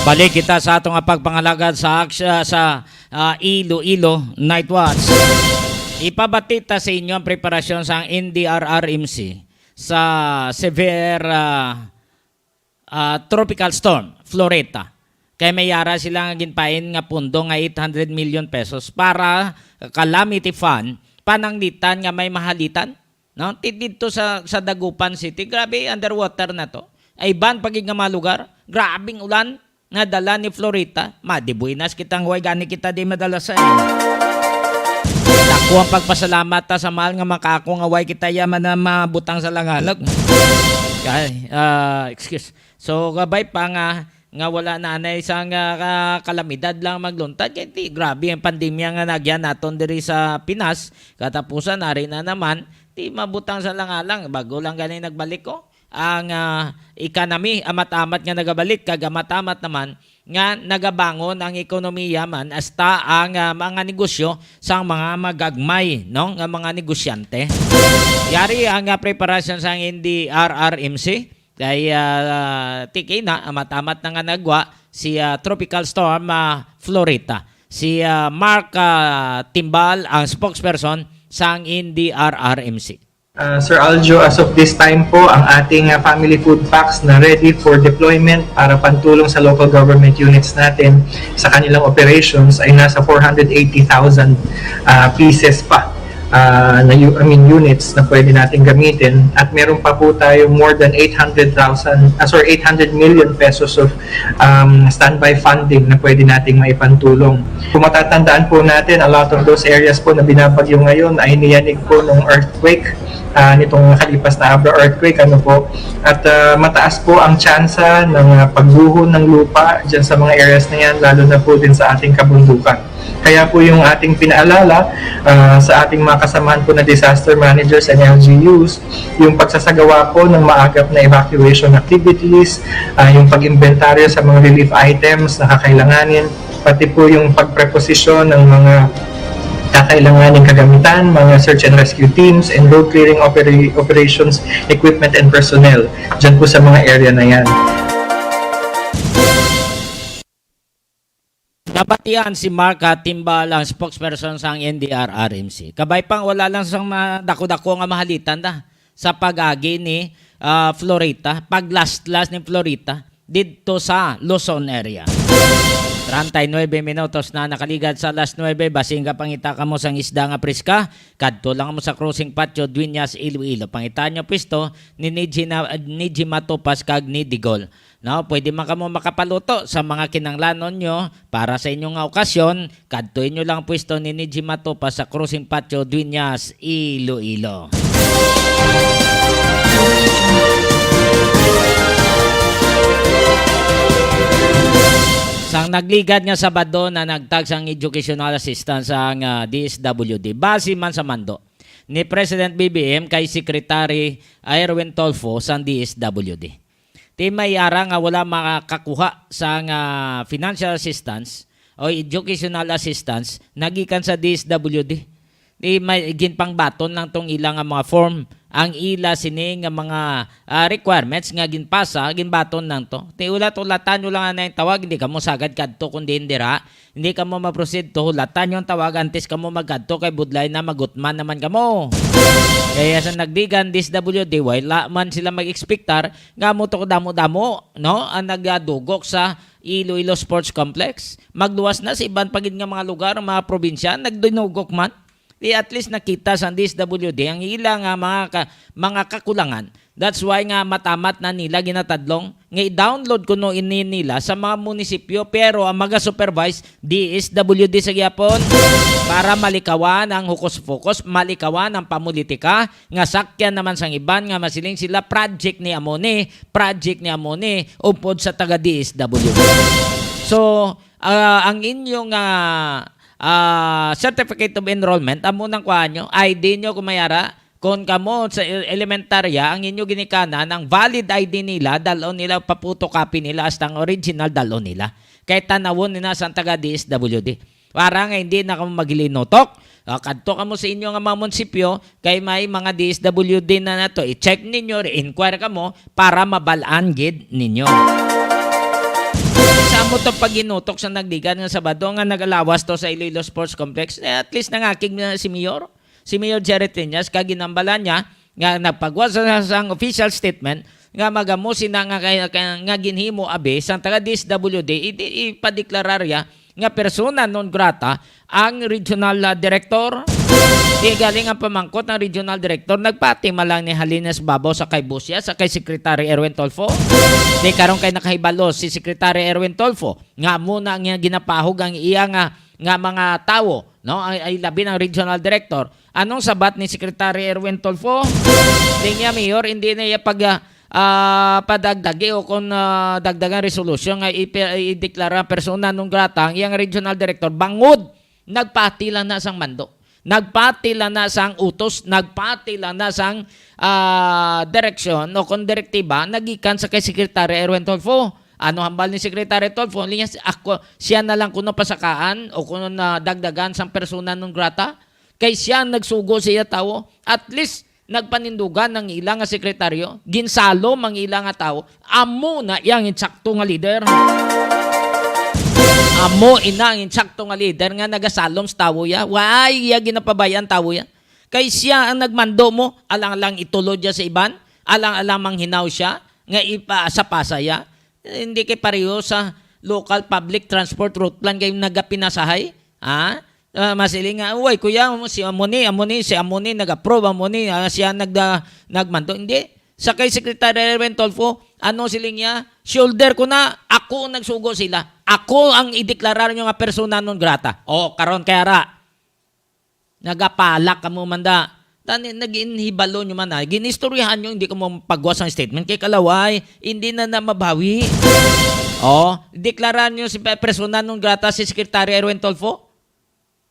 Balik kita sa atong pagpangalagad sa Iloilo Night Watch. Ipabatita sa inyo ang preparasyon sa NDRRMC sa severe tropical storm, Floreta. Kaya may yara silang ginpain nga pundo nga 800 million pesos para calamity fund pananglitan nga may mahalitan. No? Dito sa Dagupan City, grabe underwater na to. Ay ban pagig nga mga lugar, grabing ulan nga dala ni Florita, madibuinas kitang huwag gani kita di madala sa Ako ang pagpasalamat ta sa mahal nga makako nga huwag kita yaman na mabutang sa langalag. Excuse. So gabay pa nga wala na na isang kalamidad lang magluntad. Kaya grabe ang pandemya nga nagyan naton diri sa Pinas. Katapusan na rin na naman, di mabutang sa langalang. Bago lang galing nagbalik ko. Ang economy amat-amat nga nagabalik kag amat-amat naman nga nagabangon ang ekonomiya man hasta ang mga negosyo sa mga magagmay no nga mga negosyante. Yari ang preparasyon sa NDRRMC kay tiki na amat-amat na nga nagwa si Tropical Storm Florita. Si Mark Timbal ang spokesperson sa NDRRMC. Sir Aljo, as of this time po, ang ating family food packs na ready for deployment para pantulong sa local government units natin sa kanilang operations ay nasa 480,000 pieces pa units na pwede natin gamitin, at meron pa po tayo more than 800 million pesos of standby funding na pwede nating maipantulong. Kung matatandaan po natin, a lot of those areas po na binabagyo ngayon ay niyanig po ng earthquake, nitong nakalipas na Abra earthquake, at mataas po ang tsansa ng pagguho ng lupa dyan sa mga areas na yan, lalo na po din sa ating kabundukan. Kaya po yung ating pinaalala sa ating mga kasamahan po na disaster managers and LGUs, yung pagsasagawa po ng maagap na evacuation activities, yung pag-inventaryo sa mga relief items na kakailanganin, pati po yung pagpreposisyon ng mga kakailanganing kagamitan, mga search and rescue teams, and road clearing operations, equipment and personnel dyan po sa mga area na yan. Nabatian si Mark Timbal ang spokesperson sa NDRRMC. Kabay pang wala lang sang dako-dako nga mahalitan sa pag-agi ni Florita, pag-last ni Florita dito sa Luzon area. 39 minutos na nakaligad sa last 9, basing ka pangita ka mo sang isda nga priska, kadto lang mo sa crossing patio Dueñas, Iloilo. Pangita nyo pwesto ni Niji Matopas kag ni Digol. No, pwede man kamo makapaluto sa mga kinanglanon nyo para sa inyong okasyon, kadto inyo lang pwesto ni Niji Matopas sa crossing patio Dueñas, Iloilo. Sang nagligad nga Sabado na nagtag sang educational assistance ang DSWD. Base man sa mando ni President BBM kay Secretary Erwin Tolfo sang DSWD. Ti may ara nga wala makakuha sang financial assistance o educational assistance nagikan sa DSWD. Di may ginpangbaton lang tong ilang mga form ang ila sini nga mga requirements nga ginpasa ginbaton nang to. Ti ulat-ulatan nyo lang na yung tawag, hindi ka mo sagad kadto kundi indira, hindi ka mo ma-proceed to hulatan yung tawag antes ka mo magkadto kay budlay na magutman naman ka mo. Kaya sa nagdigan DSWD wala man sila mag-expectar nga mo to damo-damo no ang nagdugok sa Iloilo Sports Complex. Magluwas na sa iban pagid nga mga lugar, mga probinsya nagdinugok man. Di at least nakita sa DSWD ang ilang mga kakulangan. That's why nga matamat na nila ginatadlong nga i-download kuno ini nila sa mga munisipyo pero ang maga-supervise DSWD sa gyapon para malikawan ang hukus-pokus, malikawan ang pamulitika nga sakyan naman sang iban nga masiling sila project ni Amoni upod sa taga DSWD. So ang inyong certificate of enrollment, amo nang kuha nyo, ID nyo kumayara, kung kamo sa elementarya, ang inyo ginikana, ng valid ID nila, dalon nila, paputocopy nila, hasta ang original dalon nila. Kaya tanawon nila sa taga DSWD. Para nga hindi na kamo magilinutok, kadto kamo sa inyo nga mga munisipyo, kay may mga DSWD na nato, i-check ninyo, re-inquire kamo, para mabalaan gid ninyo. Samo to paginutok sa nagdigan nga Sabado nga nagalawas to sa Iloilo Sports Complex. At least nangaking si Mayor Jerry Triñas kaginambalan niya nga nagpagwas sa sang official statement nga magamusin na nga ginhimo abe sang taga DSWD ipadeklararya nga persona non grata ang regional director. Di galing ang pamangkot ng regional director nagpati malang ni Halines Babaw sa kay Busya sa kay Secretary Erwin Tolfo. Di karon kay nakahibalo si Secretary Erwin Tolfo nga muna ang ginapahog ang iya nga mga tawo no ay labi ng regional director. Anong sabat ni Secretary Erwin Tolfo? Di niya mayor hindi na iya padagdagi o kung dagdagan resolution nga i-deklara persona non grata ang iyang regional director bangod nagpati lang na sang mando. Nagpati lang na sang utos, nagpati lang na sang direksyon o kung direktiba nagikan sa kay Secretary Erwin Tolfo. Ano hambal ni Secretary Tolfo? Siya na lang kuno pasakaan o kuno na dagdagan sang persona non grata. Kay siya nagsugo siya tao. At least nagpanindugan ng ilang nga sekretaryo, ginsalom ang ilang nga tao, amo na iyang insakto nga leader. Amo ina ang insakto nga leader nga nagasalom sa tawo ya. Why iya ginapabayan tawo ya? Kay siya ang nagmando mo, alang-alang itulod ya sa iban, alang-alang manghinaw siya, nga ipasa-pasa ya. Hindi kay pareho sa local public transport route plan kayo nagapinasahay. Ha? Masiling nga, uy, kuya, si Amoni, nag-approve, Amoni, siya nagmando. Hindi. Sa kay Secretary Erwin Tolfo, ano siling niya? Shoulder ko na, ako nagsugo sila. Ako ang ideklarar nyo nga persona non grata. O, karon kaya ra. Nagapalak ka mo manda. Nag-inhibalo nyo man na. Ginistoryahan nyo, hindi ko mo pagwas ang statement. Kay kalaway, hindi na mabawi. O, deklarar nyo si persona non grata si Secretary Erwin Tolfo.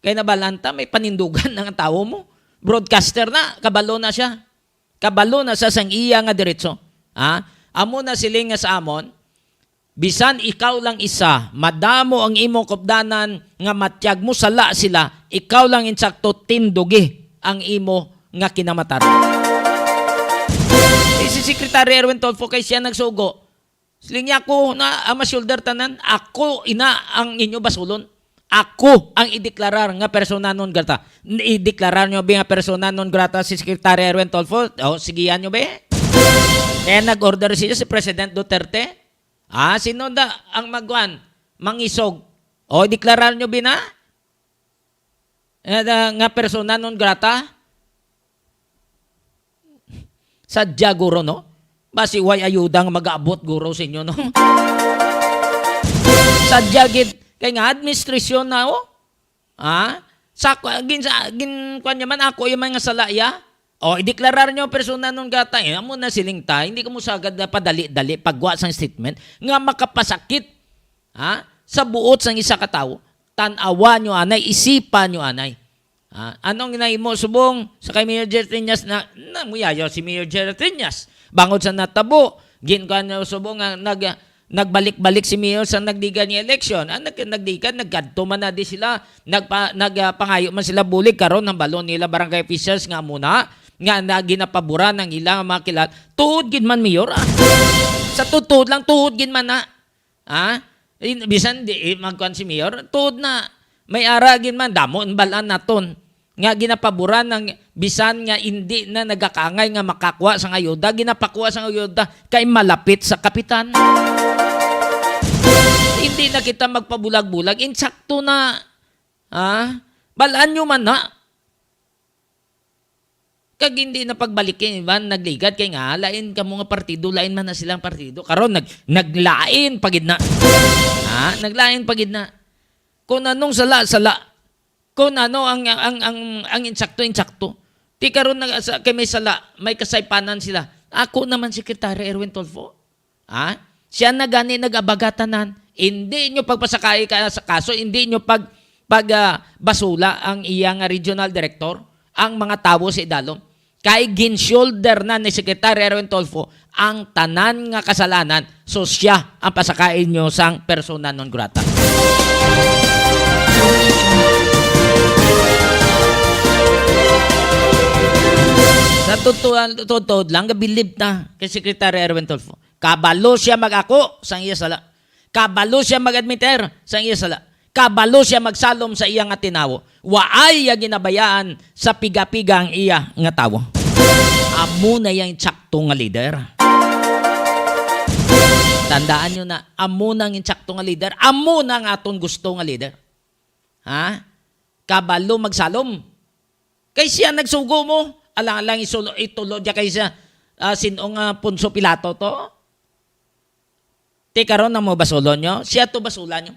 Kaya nabalanta, may panindugan ng tao mo. Broadcaster na, kabalo na siya. Kabalo na sa sang iya nga diretso. Amo na siling nga sa amon, bisan ikaw lang isa, madamo ang imong kopdanan nga matyag mo sala sila, ikaw lang insakto tindugi ang imo nga kinamatar. Si Secretary Erwin Tolfo kay siya nagsugo. Siling niya ako na ama shoulder tanan, ako ina ang inyo basulon. Ako ang ideklarar nga persona non grata. Ideklarar nyo ba nga persona non grata si Secretary Erwin Tolfo? O, sigiyan nyo ba? Kaya nag-order siya si President Duterte. Sino da ang mangisog? O, ideklarar nyo ba na? Nga persona non grata? Sadya guro, no? Basi way ayuda nga mag-aabot guro sa inyo, no? Sadya gid. Kaya nga, administrasyon na, kanya man ako yung mga salaya. Ideklarar nyo persona nung gata. Amo na siling ta. Hindi ka mo sagad na padali-dali pagwa sa statement nga makapasakit. sa buot sang isa ka tawo, tan-awa nyo anay, isipan nyo anay. Anong ginahimo subong sa kay Mayor Jerry Triñas na muyayo si Mayor Jerry Triñas. Bangod sa natabo, ginkan nyo subong nga nagbalik-balik si Mayor sa nagdigan ni eleksyon. Nagdigan, nagkadto man na di sila, nagpangayo man sila bulig karon ng balon nila barangay officials nga muna, nga ginapabura ng ilang mga kilala. Tuhod gid man Mayor. Sa tutod lang, tuhod gid man na. Bisan di magkuan si Mayor, tuhod na. May ara gid man, damo balaan naton. Nga ginapaboran ng bisan nga hindi na nagakangay nga makakuha sa ayuda, ginapakuha sa ayuda kay malapit sa kapitan. Hindi na kita magpabulag-bulag, insakto na. Balaan nyo man na. Kag hindi na pagbalikin, Ivan, nagligat kay nga, lain ka mga partido, lain man na silang partido. Karon naglain pagid na. Naglain pagid na. Kung anong sala. Kung ano ang insakto. Ti karon kay may sala, may kasaypanan sila. Ako naman Secretary Erwin Tulfo. Siya na gani nagabagatanan. Hindi nyo pagpasakay ka sa kaso, hindi nyo basula ang iyang regional director, ang mga tawo sa Idalom. Kay gin-shoulder na ni Secretary Erwin Tulfo ang tanan nga kasalanan, so siya ang pasakain nyo sang persona non grata. Sa totoo lang, gabilib na kay Secretary Erwin Tulfo. Kabalo siya mag-ako sang iya sala. Kabalo siya mag-admiter sang iya sala. Kabalo siya magsalom sa iya nga tinawo. Waay ya ginabayaan sa piga-piga ang iya nga tawo. Amo na yung tsakto nga leader. Tandaan nyo na, amo na yung tsakto nga leader. Amo na nga aton gusto nga leader. Kabalo magsalom. Kay siya nagsugo mo. Alang-alang itulo dya kay siya sinong Punso Pilato to. Ti karon na mo basulon nyo. Siya to basulan nyo.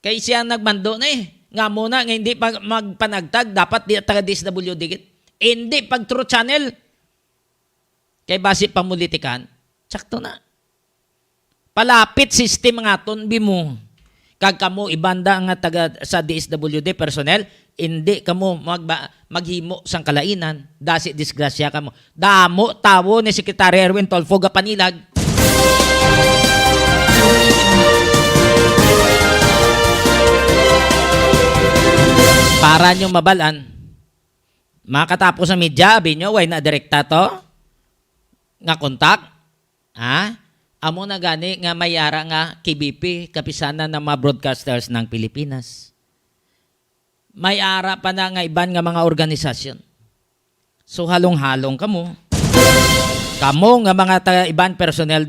Kay siya nagmando na Nga muna, nga hindi magpanagtag, dapat di taga-DSWD digit. Hindi pag True Channel. Kay base pamulitikan, sakto na. Palapit system nga ton bimo. Kag kamo ibanda nga taga sa DSWD personnel, hindi kamo maghimo sang kalainan, dasi disgrasya kamo. Damo tawo ni Secretary Erwin Tulfo gapanilag. Para nyo mabalan, makatapos sa media, abi nyo, way na direkta to, nga kontak, amo na gani nga mayara nga KBP, kapisanan ng mga broadcasters ng Pilipinas. Mayara pa na nga iban nga mga organisasyon. So halong-halong kamo. Kamo nga mga iban personnel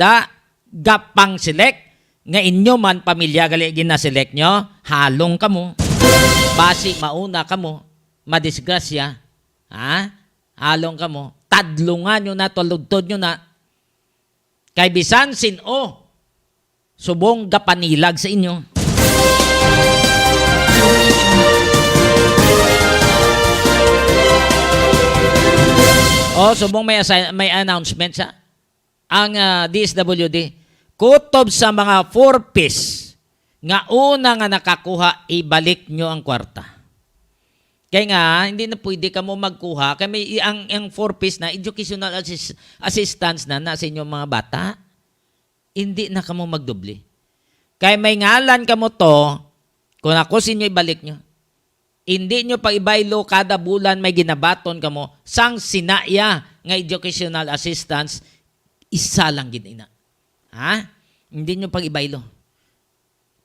gapang select, nga inyo man pamilya gali gina-select nyo, halong kamo. Basi mauna kamo, madisgrasya, halong kamo, tadlungan nyo na, tuludtod nyo na, kay bisan sino, subong gapanilag sa inyo. Subong may announcement sa ang DSWD, kutob sa mga 4-piece, nga una nga nakakuha, ibalik nyo ang kwarta. Kaya nga, hindi na pwede ka mo magkuha. Kaya may ang 4-piece na educational assistance na sa inyong mga bata, hindi na ka mo magdubli. Kaya may ngalan ka mo to, kung ako sinyo ibalik nyo, hindi nyo pag ibaylo kada bulan may ginabaton ka mo, sang sinaya nga educational assistance, isa lang ginina. Hindi nyo pag ibaylo.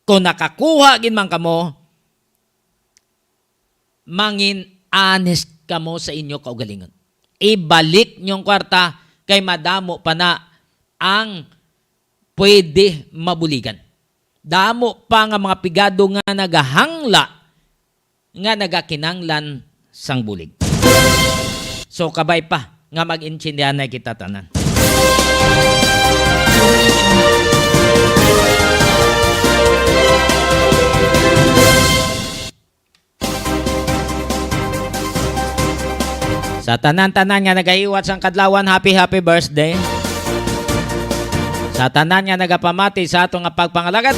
Kung nakakuha ginman kamo, mangin honest kamo sa inyo kaugalingon. Ibalik nyong kwarta kay madamo pa na ang pwede mabuligan. Damo pa nga mga pigado nga nagahangla nga nagakinanglan sang bulig. So kabay pa nga mag-intindihan na kita tanan. Sa tanan-tanan nga nagaiwat sang kadlawan, happy birthday. Sa tanan nga nagapamati sa atong nga pagpangalagad,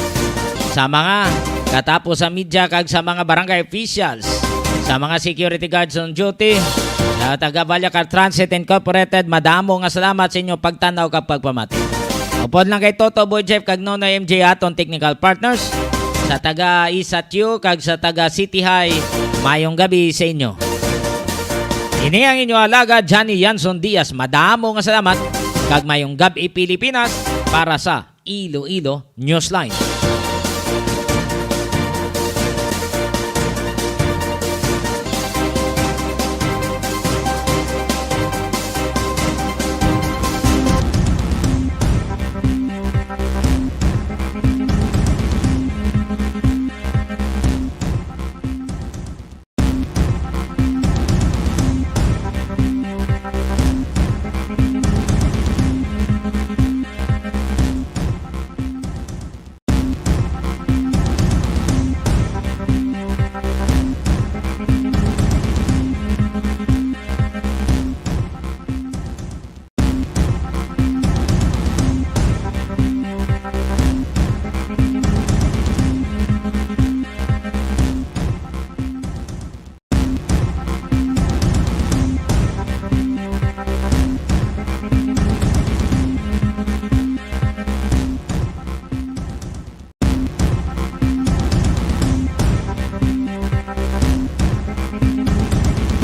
sa mga katapos sa media kag sa mga barangay officials, sa mga security guards on duty, sa taga Vallecar Transit Incorporated, madamo nga salamat sa inyo pagtanaw kag pagpamati. Upod lang kay Toto Boy Jeff kag Nonoy MJ aton technical partners, sa taga Isatyu kag sa taga City High, mayong gabi sa inyo. Ini ang inyo alaga Johnny Yanson Diaz. Madamo nga salamat kag mayong gabi Pilipinas para sa Iloilo Newsline.